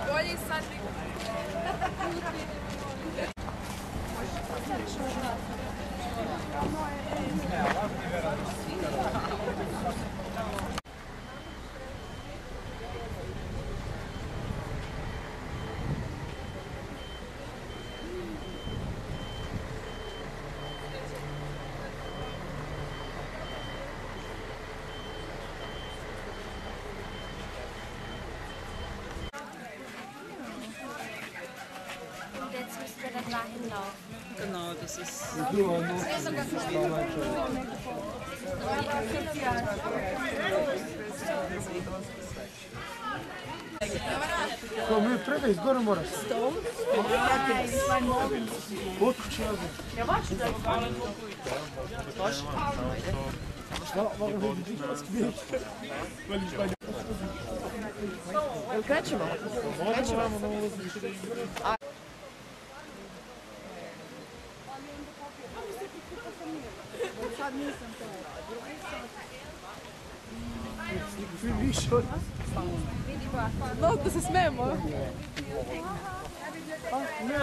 Bolji sad. Jetzt müssen wir dann dahin laufen. Genau, das ist. Ko mi predaj, zgore moraš. Stom? Otkući ja znam. Ja vaš da ga Vaš? Jel krećemo? Krećemo. Sad nisam to. Više od nas. No, da se smijemo. Ne,